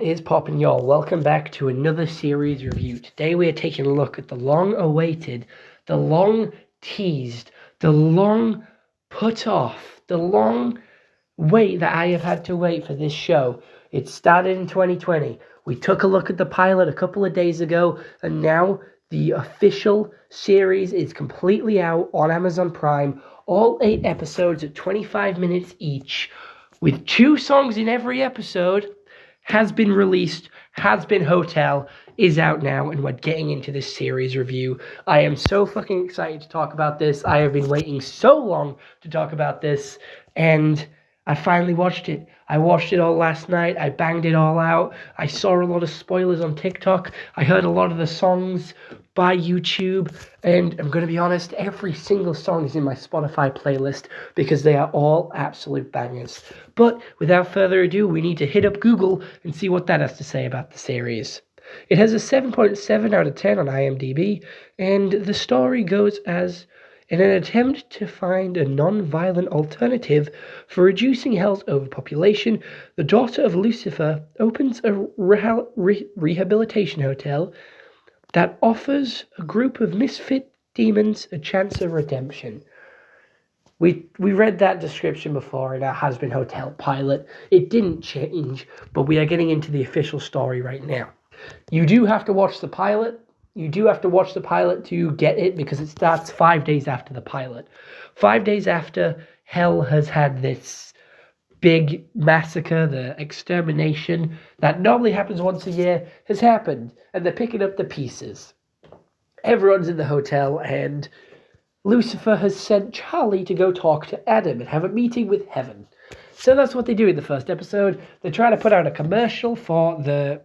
is poppin', y'all? Welcome back to another series review. Today we are taking a look at the long-awaited, the long-teased, the long put off, the long wait that I have had to wait for this show. It started in 2020. We took a look at the pilot a couple of days ago, and now the official series is completely out on Amazon Prime. All 8 episodes at 25 minutes each, with 2 songs in every episode. Has been released. Hazbin Hotel is out now, and we're getting into this series review. I am so fucking excited to talk about this. I have been waiting so long to talk about this, and I finally watched it. I watched it all last night. I banged it all out. I saw a lot of spoilers on TikTok. I heard a lot of the songs by YouTube, and I'm going to be honest, every single song is in my Spotify playlist because they are all absolute bangers. But without further ado, we need to hit up Google and see what that has to say about the series. It has a 7.7 out of 10 on IMDb, and the story goes as: in an attempt to find a non-violent alternative for reducing hell's overpopulation, the daughter of Lucifer opens a rehabilitation hotel that offers a group of misfit demons a chance of redemption. We read that description before in our Hazbin Hotel pilot. It didn't change, but we are getting into the official story right now. You do have to watch the pilot. You do have to watch the pilot to get it, because it starts 5 days after the pilot. 5 days after hell has had this big massacre, the extermination that normally happens once a year, has happened, and they're picking up the pieces. Everyone's in the hotel, and Lucifer has sent Charlie to go talk to Adam and have a meeting with heaven. So that's what they do in the first episode. They try to put out a commercial for the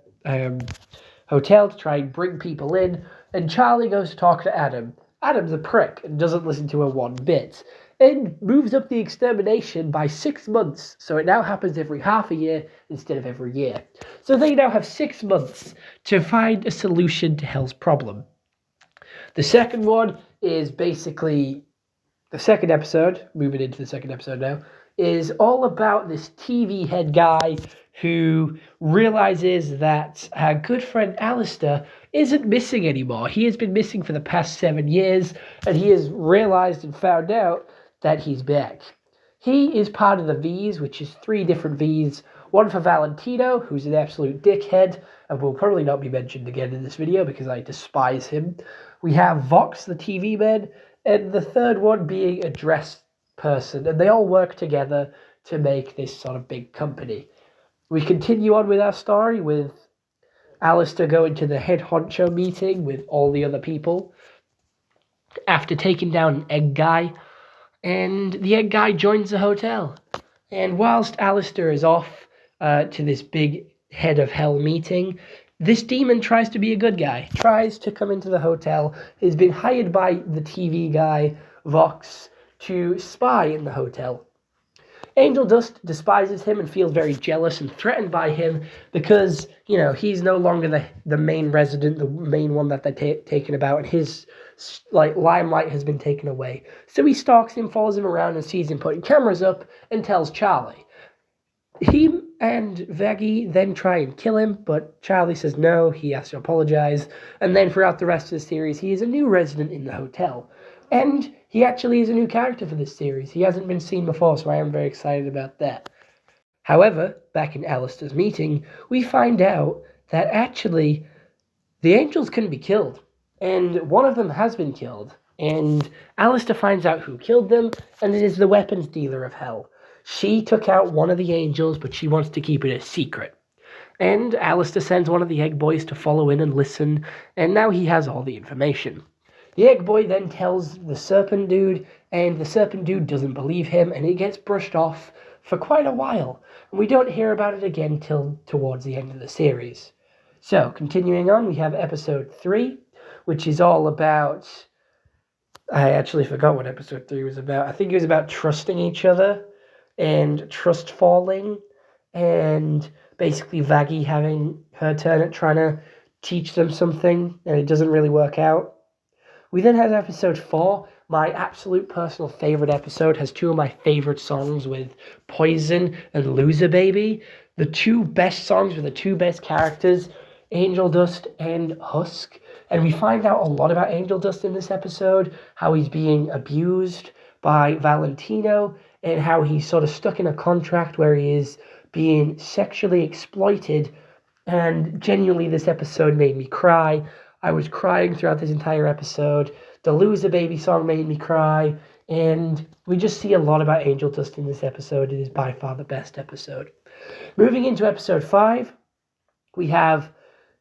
hotel to try and bring people in, and Charlie goes to talk to Adam. Adam's a prick and doesn't listen to her one bit, and moves up the extermination by 6 months, so it now happens every half a year instead of every year. So they now have 6 months to find a solution to hell's problem. The second one is basically the second episode, moving into the second episode now, is all about this TV head guy who realizes that our good friend Alistair isn't missing anymore. He has been missing for the past 7 years, and he has realized and found out that he's back. He is part of the V's, which is 3 different V's. One for Valentino, who's an absolute dickhead, and will probably not be mentioned again in this video because I despise him. We have Vox, the TV man, and the third one being a dress person, and they all work together to make this sort of big company. We continue on with our story with Alistair going to the head honcho meeting with all the other people after taking down an egg guy, and the egg guy joins the hotel. And whilst Alistair is off to this big head of hell meeting, this demon tries to be a good guy, tries to come into the hotel, has been hired by the TV guy, Vox, to spy in the hotel. Angel Dust despises him and feels very jealous and threatened by him because, he's no longer the main resident, the main one that they're taken about, and his limelight has been taken away. So he stalks him, follows him around, and sees him putting cameras up and tells Charlie. He and Vaggie then try and kill him, but Charlie says no, he has to apologize, and then throughout the rest of the series, he is a new resident in the hotel. And he actually is a new character for this series. He hasn't been seen before, so I am very excited about that. However, back in Alistair's meeting, we find out that actually the angels couldn't be killed, and one of them has been killed. And Alistair finds out who killed them, and it is the weapons dealer of hell. She took out one of the angels, but she wants to keep it a secret. And Alistair sends one of the egg boys to follow in and listen, and now he has all the information. The egg boy then tells the serpent dude, and the serpent dude doesn't believe him, and it gets brushed off for quite a while. And we don't hear about it again till towards the end of the series. So, continuing on, we have episode 3, which is all about... I actually forgot what episode 3 was about. I think it was about trusting each other and trust falling, and basically Vaggie having her turn at trying to teach them something, and it doesn't really work out. We then have episode 4, my absolute personal favorite episode, has 2 of my favorite songs with Poison and Loser Baby. The two best songs were the two best characters, Angel Dust and Husk. And we find out a lot about Angel Dust in this episode, how he's being abused by Valentino, and how he's sort of stuck in a contract where he is being sexually exploited. And genuinely, this episode made me cry. I was crying throughout this entire episode. The Loser Baby song made me cry. And we just see a lot about Angel Dust in this episode. It is by far the best episode. Moving into episode 5, we have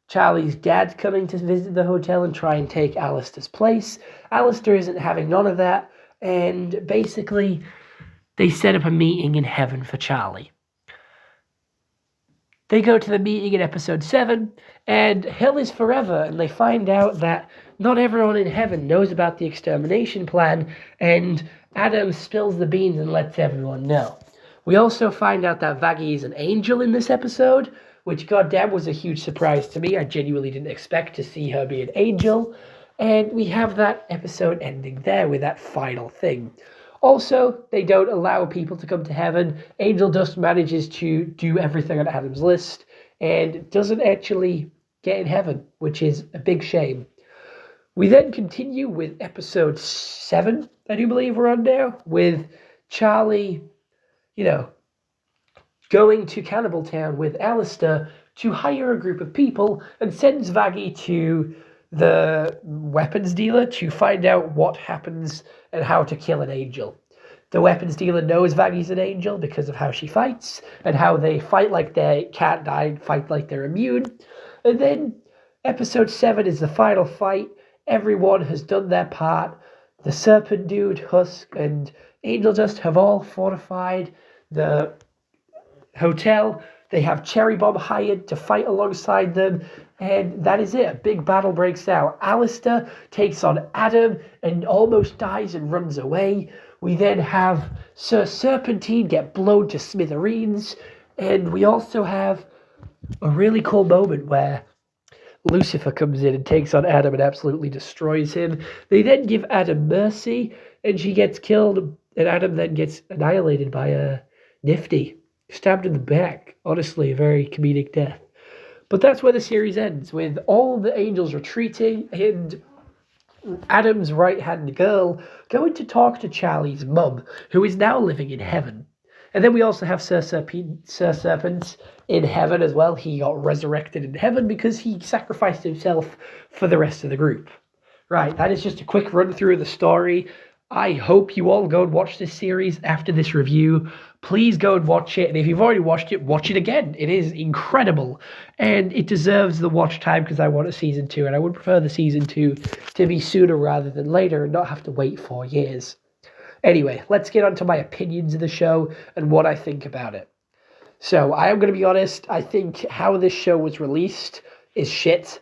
Charlie's dad coming to visit the hotel and try and take Alistair's place. Alistair isn't having none of that. And basically, they set up a meeting in heaven for Charlie. They go to the meeting in episode 7, and hell is forever, and they find out that not everyone in heaven knows about the extermination plan, and Adam spills the beans and lets everyone know. We also find out that Vaggie is an angel in this episode, which goddamn was a huge surprise to me. I genuinely didn't expect to see her be an angel, and we have that episode ending there with that final thing. Also, they don't allow people to come to heaven. Angel Dust manages to do everything on Adam's list and doesn't actually get in heaven, which is a big shame. We then continue with episode 7, I do believe we're on now, with Charlie, going to Cannibal Town with Alistair to hire a group of people and sends Vaggie to the weapons dealer to find out what happens and how to kill an angel. The weapons dealer knows Vaggie's an angel because of how she fights and how they fight like they can't die, fight like they're immune. And then episode 7 is the final fight. Everyone has done their part. The Serpent Dude, Husk, and Angel Dust have all fortified the hotel. They have Cherry Bomb hired to fight alongside them, and that is it. A big battle breaks out. Alistair takes on Adam and almost dies and runs away. We then have Sir Serpentine get blown to smithereens, and we also have a really cool moment where Lucifer comes in and takes on Adam and absolutely destroys him. They then give Adam mercy, and she gets killed, and Adam then gets annihilated by a Nifty. Stabbed in the back. Honestly, a very comedic death. But that's where the series ends, with all the angels retreating and Adam's right-hand girl going to talk to Charlie's mum, who is now living in heaven. And then we also have Sir Serpent in heaven as well. He got resurrected in heaven because he sacrificed himself for the rest of the group. Right, that is just a quick run through of the story. I hope you all go and watch this series after this review. Please go and watch it. And if you've already watched it again. It is incredible. And it deserves the watch time because I want a season 2. And I would prefer the season 2 to be sooner rather than later and not have to wait 4 years. Anyway, let's get on to my opinions of the show and what I think about it. So I am going to be honest. I think how this show was released is shit.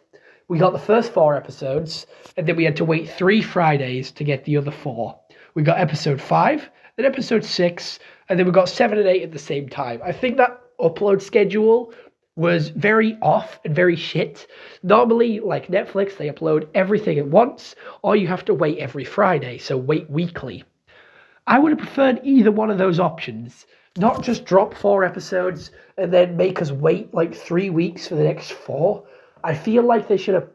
We got the first 4 episodes, and then we had to wait 3 Fridays to get the other 4. We got episode 5, then episode 6, and then we got 7 and 8 at the same time. I think that upload schedule was very off and very shit. Normally, like Netflix, they upload everything at once, or you have to wait every Friday, so wait weekly. I would have preferred either one of those options. Not just drop 4 episodes and then make us wait like 3 weeks for the next 4. I feel like they should have,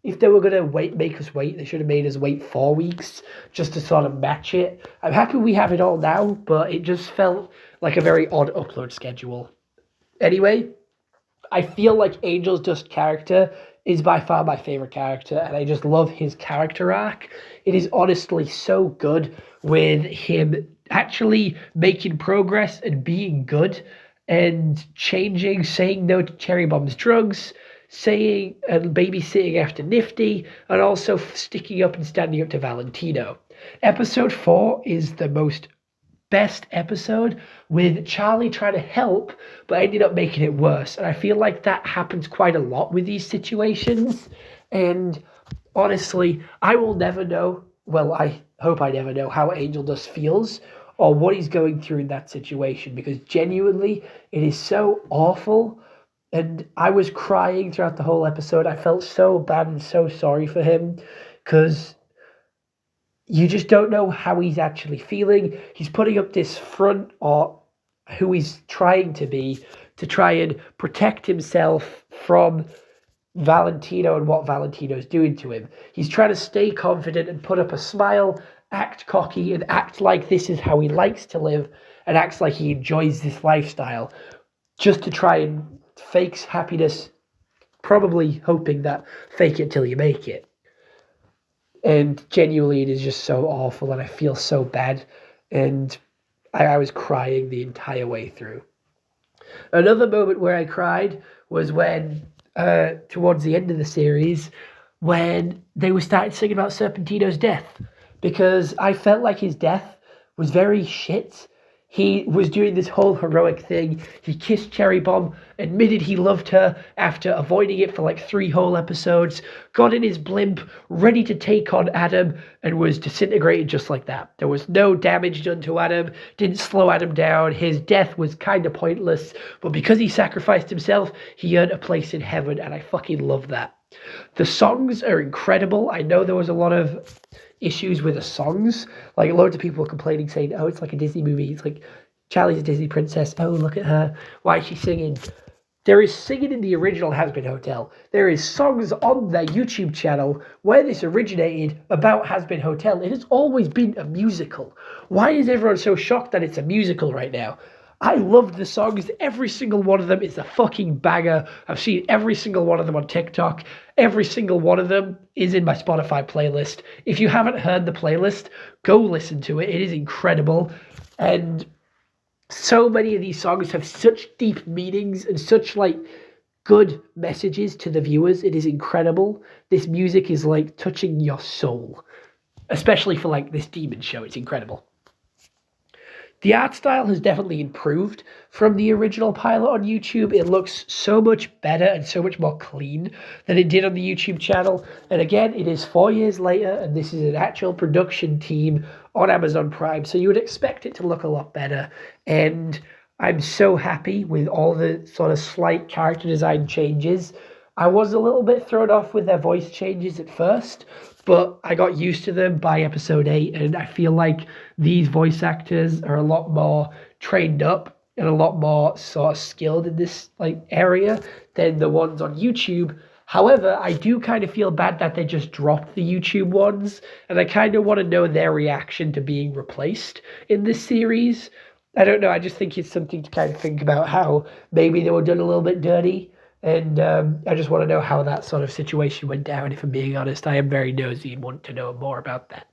if they were going to make us wait, they should have made us wait 4 weeks just to sort of match it. I'm happy we have it all now, but it just felt like a very odd upload schedule. Anyway, I feel like Angel Dust's character is by far my favorite character, and I just love his character arc. It is honestly so good with him actually making progress and being good and changing, saying no to Cherry Bomb's drugs, saying and babysitting after Nifty, and also sticking up and standing up to Valentino. Episode 4 is the best episode, with Charlie trying to help but ended up making it worse, and I feel like that happens quite a lot with these situations. And honestly, I will never know, well, I hope I never know how Angel Dust feels or what he's going through in that situation, because genuinely it is so awful. And I was crying throughout the whole episode. I felt so bad and so sorry for him, because you just don't know how he's actually feeling. He's putting up this front, or who he's trying to be, to try and protect himself from Valentino and what Valentino's doing to him. He's trying to stay confident and put up a smile, act cocky, and act like this is how he likes to live, and acts like he enjoys this lifestyle, just to try and fake happiness, probably hoping that fake it till you make it. And genuinely, it is just so awful, and I feel so bad, and I was crying the entire way through. Another moment where I cried was when, towards the end of the series, when they were starting singing about Serpentino's death, because I felt like his death was very shit. He was doing this whole heroic thing. He kissed Cherry Bomb, admitted he loved her after avoiding it for like 3 whole episodes, got in his blimp, ready to take on Adam, and was disintegrated just like that. There was no damage done to Adam, didn't slow Adam down. His death was kind of pointless, but because he sacrificed himself, he earned a place in heaven, and I fucking love that. The songs are incredible. I know there was a lot of issues with the songs. Like, loads of people were complaining, saying, oh, it's like a Disney movie. It's like, Charlie's a Disney princess. Oh, look at her. Why is she singing? There is singing in the original Hazbin Hotel. There is songs on their YouTube channel where this originated about Hazbin Hotel. It has always been a musical. Why is everyone so shocked that it's a musical right now? I loved the songs. Every single one of them is a fucking banger. I've seen every single one of them on TikTok. Every single one of them is in my Spotify playlist. If you haven't heard the playlist, go listen to it. It is incredible. And so many of these songs have such deep meanings and such like good messages to the viewers. It is incredible. This music is like touching your soul, especially for like this demon show. It's incredible. The art style has definitely improved from the original pilot on YouTube. It looks so much better and so much more clean than it did on the YouTube channel. And again, it is 4 years later, and this is an actual production team on Amazon Prime, so you would expect it to look a lot better. And I'm so happy with all the sort of slight character design changes. I was a little bit thrown off with their voice changes at first, but I got used to them by episode 8, and I feel like these voice actors are a lot more trained up and a lot more sort of skilled in this like area than the ones on YouTube. However, I do kind of feel bad that they just dropped the YouTube ones, and I kind of want to know their reaction to being replaced in this series. I don't know, I just think it's something to kind of think about, how maybe they were done a little bit dirty. And I just want to know how that sort of situation went down. If I'm being honest, I am very nosy and want to know more about that.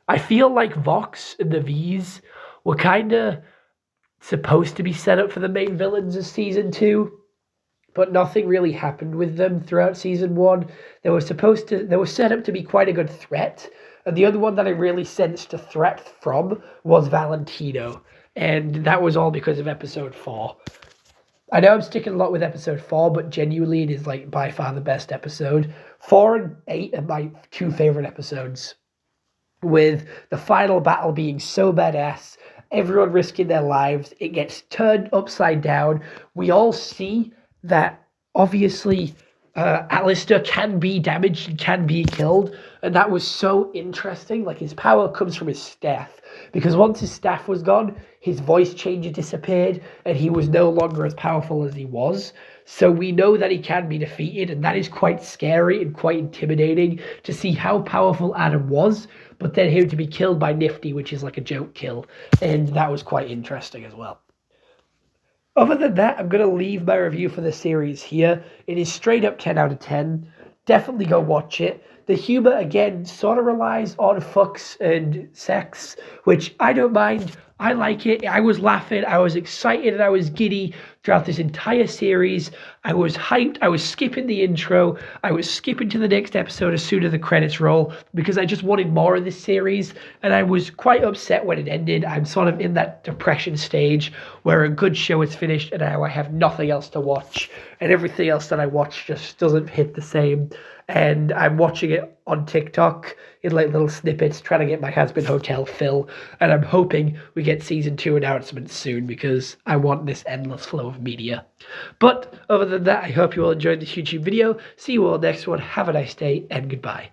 I feel like Vox and the V's were kind of supposed to be set up for the main villains of season 2, but nothing really happened with them throughout season 1. They were set up to be quite a good threat, and the other one that I really sensed a threat from was Valentino, and that was all because of episode 4. I know I'm sticking a lot with episode 4, but genuinely it is like by far the best episode. 4 and 8 are my 2 favorite episodes, with the final battle being so badass, everyone risking their lives. It gets turned upside down. We all see that obviously Alistair can be damaged and can be killed, and that was so interesting. Like, his power comes from his staff, because once his staff was gone, his voice changer disappeared, and he was no longer as powerful as he was. So we know that he can be defeated, and that is quite scary and quite intimidating to see how powerful Adam was, but then him to be killed by Nifty, which is like a joke kill, and that was quite interesting as well. Other than that, I'm going to leave my review for the series here. It is straight up 10 out of 10. Definitely go watch it. The humor, again, sort of relies on fucks and sex, which I don't mind. I like it. I was laughing. I was excited and I was giddy throughout this entire series. I was hyped. I was skipping the intro. I was skipping to the next episode as soon as the credits roll, because I just wanted more of this series, and I was quite upset when it ended. I'm sort of in that depression stage where a good show is finished and now I have nothing else to watch, and everything else that I watch just doesn't hit the same. And I'm watching it on TikTok in like little snippets, trying to get my Hazbin Hotel fill, and I'm hoping we get season 2 announcements soon, because I want this endless flow of media. But other than that, I hope you all enjoyed this YouTube video. See you all next one. Have a nice day, and goodbye.